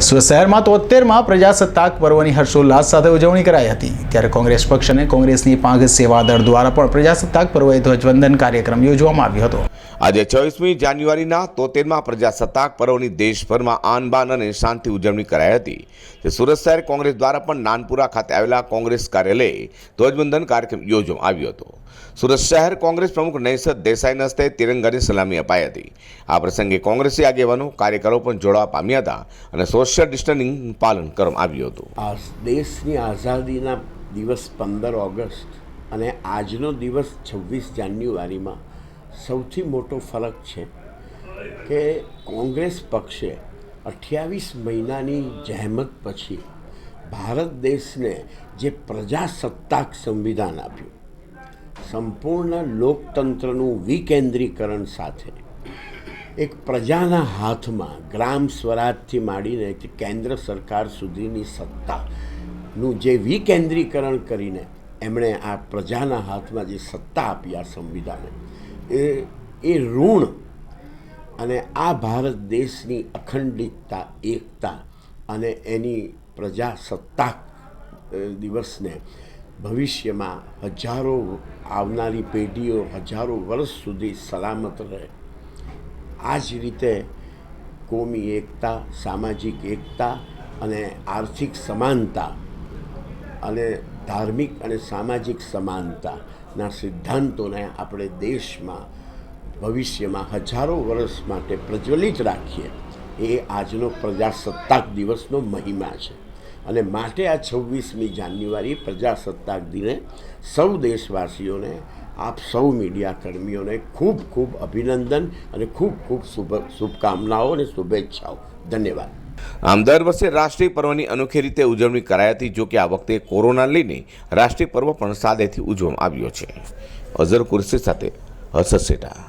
સુરત શહેરમાં 73માં પ્રજાસત્તાક પર્વની હર્ષોલ્લાસ સાથે ઉજવણી કરાઈ હતી। ત્યારે કોંગ્રેસ પક્ષ અને કોંગ્રેસની પાંખ સેવા દળ દ્વારા પણ પ્રજાસત્તાક પર્વે ધ્વજવંદન કાર્યક્રમ યોજવામાં આવ્યો હતો। આજે 24મી જાન્યુઆરીના 73માં પ્રજાસત્તાક પર્વની દેશભરમાં આન બાન અને શાંતિ ઉજવણી કરાઈ હતી। તે સુરત શહેર કોંગ્રેસ દ્વારા પણ નાનપુરા ખાતે આવેલા કોંગ્રેસ કાર્યાલયે ધ્વજવંદન કાર્યક્રમ યોજવામાં આવ્યો હતો। સુરત શહેર કોંગ્રેસ પ્રમુખ નૈસદ દેસાઈના હસ્તે તિરંગાની સલામી અપાઈ હતી। આ પ્રસંગે કોંગ્રેસી આગેવાનો કાર્યકરો પણ જોડાવા પામ્યા હતા અને સોશિયલ ડિસ્ટન્સિંગનું પાલન કરવામાં આવ્યું હતું। આ દેશની આઝાદીના દિવસ 15 ઓગસ્ટ અને આજનો દિવસ 26 જાન્યુઆરીમાં સૌથી મોટો ફરક છે કે કોંગ્રેસ પક્ષે 28 મહિનાની જહેમત પછી ભારત દેશને જે પ્રજાસત્તાક સંવિધાન આપ્યું, સંપૂર્ણ લોકતંત્રનું વિકેન્દ્રીકરણ સાથે એક પ્રજાના હાથમાં ગ્રામ સ્વરાજથી માંડીને કેન્દ્ર સરકાર સુધીની સત્તાનું જે વિકેન્દ્રીકરણ કરીને એમણે આ પ્રજાના હાથમાં જે સત્તા આપી આ સંવિધાને, એ ઋણ અને આ ભારત દેશની અખંડિતતા, એકતા અને એની પ્રજાસત્તાક દિવસને ભવિષ્યમાં હજારો આવનારી પેઢીઓ હજારો વર્ષ સુધી સલામત રહે, આ જ રીતે કોમી એકતા, સામાજિક એકતા અને આર્થિક સમાનતા અને ધાર્મિક અને સામાજિક સમાનતાના સિદ્ધાંતોને આપણે દેશમાં ભવિષ્યમાં હજારો વર્ષ માટે પ્રજ્વલિત રાખીએ, એ આજનો પ્રજાસત્તાક દિવસનો મહિમા છે। અને માટે આ 26મી જાન્યુઆરી પ્રજાસત્તાક દિને સૌ દેશવાસીઓને, આપ સૌ મીડિયા કર્મીઓને ખૂબ ખૂબ અભિનંદન અને ખૂબ ખૂબ શુભકામનાઓ અને શુભેચ્છાઓ। ધન્યવાદ। આમ દર વર્ષે રાષ્ટ્રીય પર્વની અનોખી રીતે ઉજવણી કરાઈ હતી। જો કે આ વખતે કોરોના લઈને રાષ્ટ્રીય પર્વ પણ સાદેથી ઉજવવામાં આવ્યો છે। અઝર કુરશી સાથે હર્ષદ સેઠા।